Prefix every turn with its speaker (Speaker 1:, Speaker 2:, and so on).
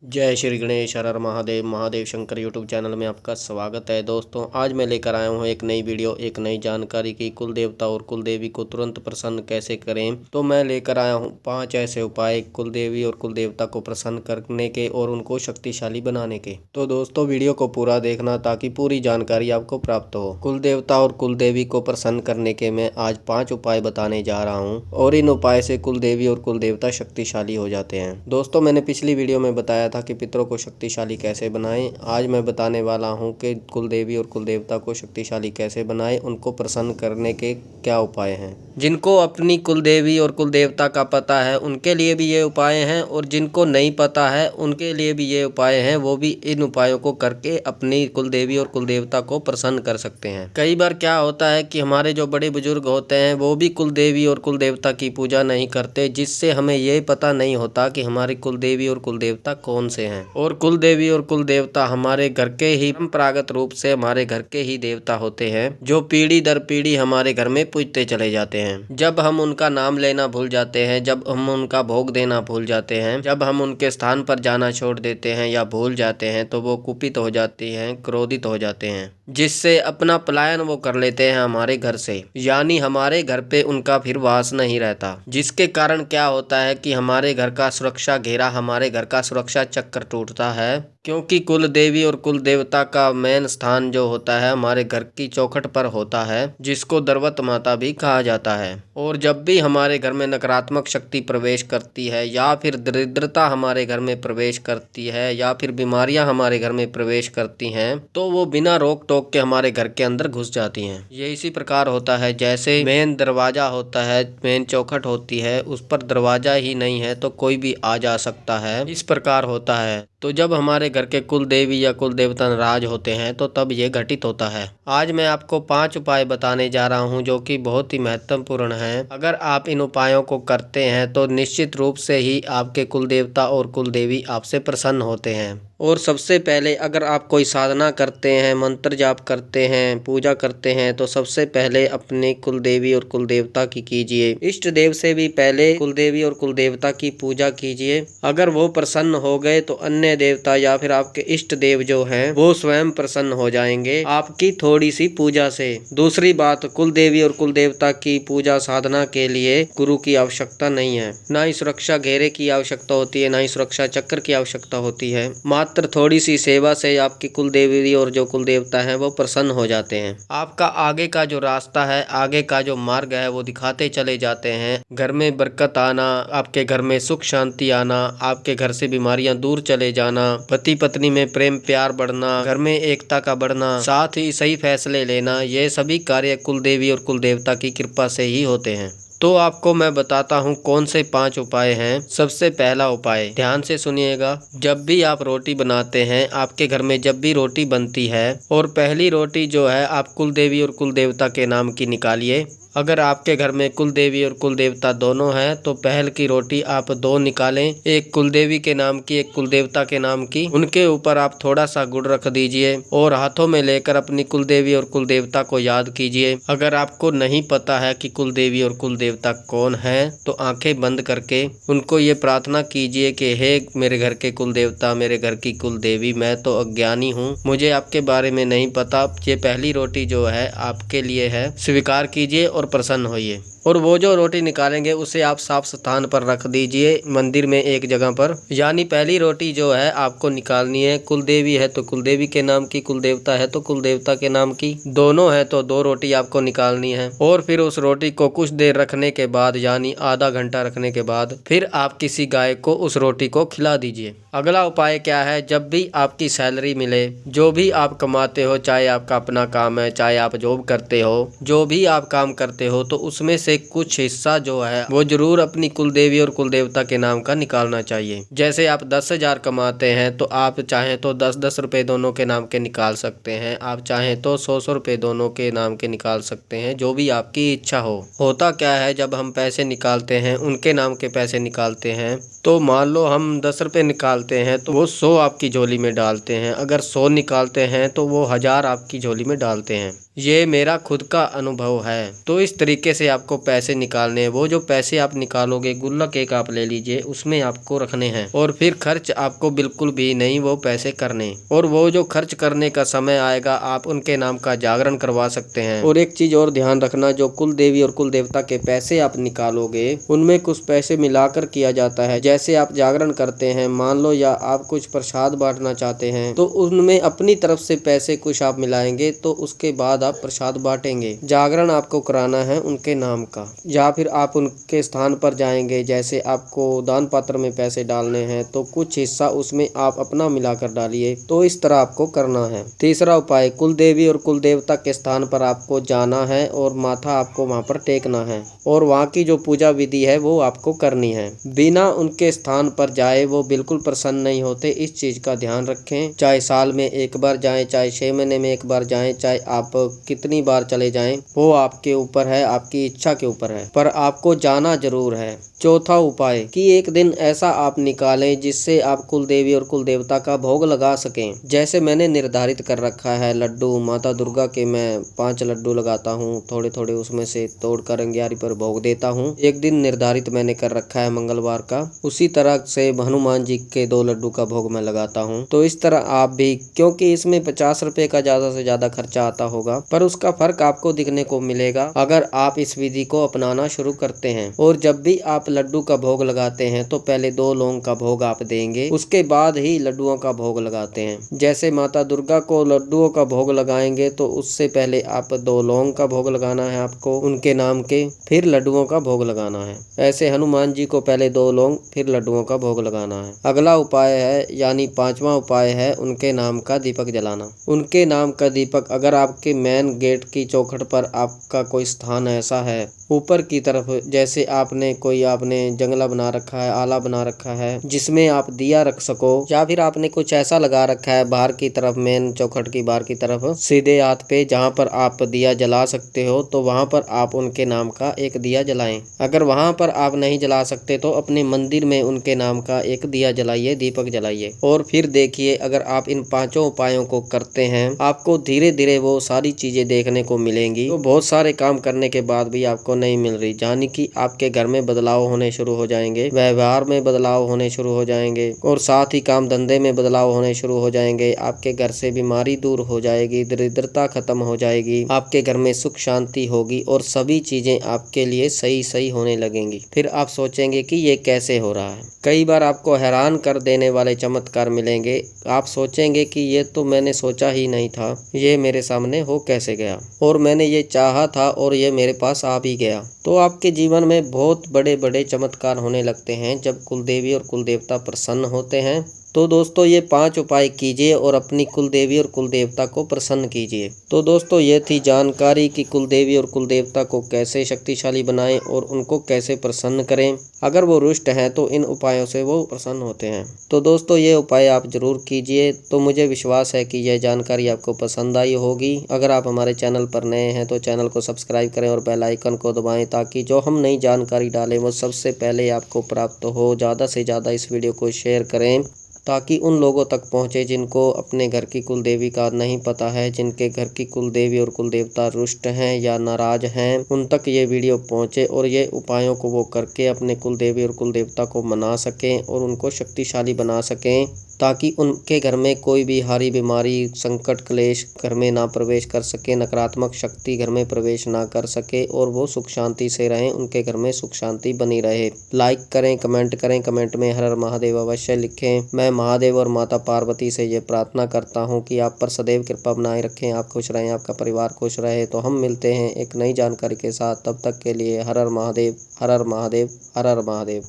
Speaker 1: जय श्री गणेश हर हर Mahadev. Mahadev Shankar YouTube channel में आपका स्वागत है। दोस्तों आज मैं लेकर आया हूँ एक नई वीडियो, एक नई जानकारी की कुल देवता और कुल देवी को तुरंत प्रसन्न कैसे करें। तो मैं लेकर आया हूँ 5 ऐसे उपाय कुल देवी और कुल देवता को प्रसन्न करने के और उनको शक्तिशाली बनाने के। तो दोस्तों वीडियो को पूरा देखना ताकि पूरी जानकारी आपको प्राप्त हो। कुल देवता और कुल देवी को प्रसन्न करने के मैं आज 5 उपाय बताने जा रहा हूँ और इन उपाय से कुल देवी और कुल देवता शक्तिशाली हो जाते हैं। दोस्तों मैंने पिछली वीडियो में बताया था कि पितरों को शक्तिशाली कैसे बनाएं। आज मैं बताने वाला हूं कि कुल देवी और कुल देवता को शक्तिशाली कैसे बनाएं, उनको प्रसन्न करने के क्या उपाय हैं। जिनको अपनी कुल देवी और कुल देवता का पता है उनके लिए भी ये उपाय हैं और जिनको नहीं पता है उनके लिए भी ये उपाय हैं। वो भी इन उपायों को करके अपनी कुल देवी और कुल देवता को प्रसन्न कर सकते हैं। कई बार क्या होता है कि हमारे जो बड़े बुजुर्ग होते हैं वो भी कुल देवी और कुल देवता की पूजा नहीं करते, जिससे हमें ये पता नहीं होता कि हमारी कुल देवी और कुल देवता कौन से हैं। और कुल देवी और कुल देवता हमारे घर के ही परंपरागत रूप से हमारे घर के ही देवता होते हैं, जो पीढ़ी दर पीढ़ी हमारे घर में पूजते चले जाते हैं। जब हम उनका नाम लेना भूल जाते हैं, जब हम उनका भोग देना भूल जाते हैं, जब हम उनके स्थान पर जाना छोड़ देते हैं या भूल जाते हैं तो वो कुपित हो जाती हैं, क्रोधित हो जाते हैं, जिससे अपना पलायन वो कर लेते हैं हमारे घर से। यानी हमारे घर पे उनका फिर वास नहीं रहता, जिसके कारण क्या होता है कि हमारे घर का सुरक्षा घेरा, हमारे घर का सुरक्षा चक्र टूटता है। क्योंकि कुल देवी और कुल देवता का मेन स्थान जो होता है हमारे घर की चौखट पर होता है, जिसको दरवत माता भी कहा जाता है। और जब भी हमारे घर में नकारात्मक शक्ति प्रवेश करती है या फिर दरिद्रता हमारे घर में प्रवेश करती है या फिर बीमारियां हमारे घर में प्रवेश करती हैं, तो वो बिना रोक टोक के हमारे घर के अंदर घुस जाती हैं। ये इसी प्रकार होता है जैसे मेन दरवाजा होता है, मेन चौखट होती है, उस पर दरवाजा ही नहीं है तो कोई भी आ जा सकता है, इस प्रकार होता है। तो जब हमारे घर के कुल देवी या कुल देवता नाराज होते हैं तो तब ये घटित होता है। आज मैं आपको 5 उपाय बताने जा रहा हूं जो कि बहुत ही महत्वपूर्ण हैं। अगर आप इन उपायों को करते हैं तो निश्चित रूप से ही आपके कुल देवता और कुल देवी आपसे प्रसन्न होते हैं। और सबसे पहले अगर आप कोई साधना करते हैं, मंत्र जाप करते हैं, पूजा करते हैं तो सबसे पहले अपने कुल देवी और कुल देवता की कीजिए। इष्ट देव से भी पहले कुल देवी और कुल देवता की पूजा कीजिए। अगर वो प्रसन्न हो गए तो अन्य देवता या फिर आपके इष्ट देव जो हैं वो स्वयं प्रसन्न हो जाएंगे आपकी थोड़ी सी पूजा से। दूसरी बात, कुल देवी और कुल देवता की पूजा साधना के लिए गुरु की आवश्यकता नहीं है, ना ही सुरक्षा घेरे की आवश्यकता होती है, ना ही सुरक्षा चक्र की आवश्यकता होती है। मात्र थोड़ी सी सेवा से आपकी कुल देवी और जो कुल देवता है वो प्रसन्न हो जाते हैं। आपका आगे का जो रास्ता है, आगे का जो मार्ग है वो दिखाते चले जाते हैं। घर में बरकत आना, आपके घर में सुख शांति आना, आपके घर से बीमारियां दूर चले जाना, पति पत्नी में प्रेम प्यार बढ़ना, घर में एकता का बढ़ना, साथ ही सही फैसले लेना, ये सभी कार्य कुल देवी और कुल देवता की कृपा से ही होते हैं। तो आपको मैं बताता हूँ कौन से 5 उपाय हैं। सबसे पहला उपाय, ध्यान से सुनिएगा। जब भी आप रोटी बनाते हैं, आपके घर में जब भी रोटी बनती है और पहली रोटी जो है आप कुल देवी और कुल देवता के नाम की निकालिए। अगर आपके घर में कुल देवी और कुल देवता दोनों हैं तो पहल की रोटी आप 2 निकालें, एक कुल देवी के नाम की, एक कुल देवता के नाम की। उनके ऊपर आप थोड़ा सा गुड़ रख दीजिए और हाथों में लेकर अपनी कुल देवी और कुल देवता को याद कीजिए। अगर आपको नहीं पता है कि कुल देवी और कुल देवता कौन है तो आंखें बंद करके उनको ये प्रार्थना कीजिए कि हे मेरे घर के कुल देवता, मेरे घर की कुल देवी, मैं तो अज्ञानी हूँ, मुझे आपके बारे में नहीं पता, ये पहली रोटी जो है आपके लिए है, स्वीकार कीजिए और प्रसन्न होइए। और वो जो रोटी निकालेंगे उसे आप साफ स्थान पर रख दीजिए, मंदिर में एक जगह पर। यानी पहली रोटी जो है आपको निकालनी है, कुल देवी है तो कुल देवी के नाम की, कुल देवता है तो कुल देवता के नाम की, दोनों है तो 2 रोटी आपको निकालनी है। और फिर उस रोटी को कुछ देर रखने के बाद, यानी आधा घंटा रखने के बाद, फिर आप किसी गाय को उस रोटी को खिला दीजिए। अगला उपाय क्या है, जब भी आपकी सैलरी मिले, जो भी आप कमाते हो, चाहे आपका अपना काम है, चाहे आप जॉब करते हो, जो भी आप काम करते हो, तो उसमें से कुछ हिस्सा जो है वो जरूर अपनी कुल देवी और कुल देवता के नाम का निकालना चाहिए। जैसे आप 10,000 कमाते हैं तो आप चाहें तो 10-10 रुपए दोनों के नाम के निकाल सकते हैं, आप चाहें तो 100-100 रुपए दोनों के नाम के निकाल सकते हैं, जो भी आपकी इच्छा हो। होता क्या है, जब हम पैसे निकालते हैं, उनके नाम के पैसे निकालते हैं, तो मान लो हम 10 रुपए निकालते हैं तो वो 100 आपकी झोली में डालते हैं। अगर 100 निकालते हैं तो वो 1000 आपकी झोली में डालते हैं। ये मेरा खुद का अनुभव है। तो इस तरीके से आपको पैसे निकालने हैं। वो जो पैसे आप निकालोगे, गुल्लक एक आप ले लीजिए, उसमें आपको रखने हैं और फिर खर्च आपको बिल्कुल भी नहीं वो पैसे करने। और वो जो खर्च करने का समय आएगा आप उनके नाम का जागरण करवा सकते हैं। और एक चीज और ध्यान रखना, जो कुल देवी और कुल देवता के पैसे आप निकालोगे उनमें कुछ पैसे मिलाकर किया जाता है। जैसे आप जागरण करते हैं मान लो, या आप कुछ प्रसाद बांटना चाहते हैं तो उनमें अपनी तरफ से पैसे कुछ आप मिलाएंगे, तो उसके बाद आप प्रसाद बांटेंगे। जागरण आपको कराना है उनके नाम का, या फिर आप उनके स्थान पर जाएंगे, जैसे आपको दान पात्र में पैसे डालने हैं तो कुछ हिस्सा उसमें आप अपना मिलाकर डालिए। तो इस तरह आपको करना है। तीसरा उपाय, कुल देवी और कुल देवता के स्थान पर आपको जाना है और माथा आपको वहां पर टेकना है और वहां की जो पूजा विधि है वो आपको करनी है। बिना उनके स्थान पर जाए वो बिल्कुल प्रसन्न नहीं होते, इस चीज का ध्यान रखें। चाहे साल में एक बार जाएं, चाहे 6 महीने में एक बार जाएं, चाहे आप कितनी बार चले जाएं, वो आपके ऊपर है, आपकी इच्छा के ऊपर है, पर आपको जाना जरूर है। चौथा उपाय कि एक दिन ऐसा आप निकालें जिससे आप कुल देवी और कुल देवता का भोग लगा सकें। जैसे मैंने निर्धारित कर रखा है लड्डू, माता दुर्गा के मैं 5 लड्डू लगाता हूँ, थोड़े थोड़े उसमें से तोड़कर अंगियारी पर भोग देता हूँ। एक दिन निर्धारित मैंने कर रखा है मंगलवार का, उसी तरह से हनुमान जी के 2 लड्डू का भोग मैं लगाता हूँ। तो इस तरह आप भी, क्योंकि इसमें 50 रुपए का ज्यादा से ज्यादा खर्चा आता होगा, पर उसका फर्क आपको दिखने को मिलेगा अगर आप इस विधि को अपनाना शुरू करते हैं। और जब भी आप लड्डू का भोग लगाते हैं तो पहले 2 लौंग का भोग आप देंगे, उसके बाद ही लड्डुओं का भोग लगाते हैं। जैसे माता दुर्गा को लड्डुओं का भोग लगाएंगे तो उससे पहले आप 2 लौंग का भोग लगाना है आपको उनके नाम के, फिर लड्डुओं का भोग लगाना है। ऐसे हनुमान जी को पहले 2 लौंग फिर लड्डुओं का भोग लगाना है। अगला उपाय है, यानी 5वां उपाय है, उनके नाम का दीपक जलाना। उनके नाम का दीपक, अगर आपके मेन गेट की चौखट पर आपका कोई स्थान ऐसा है ऊपर की तरफ, जैसे आपने जंगला बना रखा है, आला बना रखा है जिसमें आप दिया रख सको, या फिर आपने कुछ ऐसा लगा रखा है बाहर की तरफ, मेन चौखट की बाहर की तरफ सीधे हाथ पे, जहाँ पर आप दिया जला सकते हो, तो वहां पर आप उनके नाम का एक दिया जलाएं। अगर वहां पर आप नहीं जला सकते तो अपने मंदिर में उनके नाम का एक दिया जलाइए, दीपक जलाइए। और फिर देखिए, अगर आप इन 5 उपायों को करते हैं आपको धीरे धीरे वो सारी चीजें देखने को मिलेंगी। तो बहुत सारे काम करने के बाद भी आपको नहीं मिल रही, यानी कि आपके घर में बदलाव होने शुरू हो जाएंगे, व्यवहार में बदलाव होने शुरू हो जाएंगे, और साथ ही काम धंधे में बदलाव होने शुरू हो जाएंगे। आपके घर से बीमारी दूर हो जाएगी, दरिद्रता खत्म हो जाएगी, आपके घर में सुख शांति होगी और सभी चीजें आपके लिए सही सही होने लगेंगी। फिर आप सोचेंगे कि ये कैसे हो रहा है। कई बार आपको हैरान कर देने वाले चमत्कार मिलेंगे। आप सोचेंगे कि ये तो मैंने सोचा ही नहीं था, ये मेरे सामने हो कैसे गया, और मैंने ये चाहा था और ये मेरे पास आ भी गया। तो आपके जीवन में बहुत बड़े बड़े चमत्कार होने लगते हैं जब कुल देवी और कुल देवता प्रसन्न होते हैं। तो दोस्तों ये 5 उपाय कीजिए और अपनी कुल देवी और कुल देवता को प्रसन्न कीजिए। तो दोस्तों ये थी जानकारी कि कुल देवी और कुल देवता को कैसे शक्तिशाली बनाएं और उनको कैसे प्रसन्न करें। अगर वो रुष्ट हैं तो इन उपायों से वो प्रसन्न होते हैं। तो दोस्तों ये उपाय आप जरूर कीजिए। तो मुझे विश्वास है कि यह जानकारी आपको पसंद आई होगी। अगर आप हमारे चैनल पर नए हैं तो चैनल को सब्सक्राइब करें और बेल आइकन को दबाएं, ताकि जो हम नई जानकारी डालें वो सबसे पहले आपको प्राप्त हो। ज़्यादा से ज़्यादा इस वीडियो को शेयर करें ताकि उन लोगों तक पहुंचे जिनको अपने घर की कुल देवी का नहीं पता है, जिनके घर की कुल देवी और कुल देवता रुष्ट हैं या नाराज हैं, उन तक ये वीडियो पहुंचे और ये उपायों को वो करके अपने कुल देवी और कुल देवता को मना सकें और उनको शक्तिशाली बना सकें, ताकि उनके घर में कोई भी हारी बीमारी, संकट, क्लेश घर में ना प्रवेश कर सके, नकारात्मक शक्ति घर में प्रवेश ना कर सके और वो सुख शांति से रहें, उनके घर में सुख शांति बनी रहे। लाइक करें, कमेंट करें, कमेंट में हर हर महादेव अवश्य लिखें। मैं महादेव और माता पार्वती से ये प्रार्थना करता हूँ कि आप पर सदैव कृपा बनाए रखें, आप खुश रहें, आपका परिवार खुश रहे। तो हम मिलते हैं एक नई जानकारी के साथ, तब तक के लिए हर हर महादेव, हर हर महादेव, हर हर महादेव।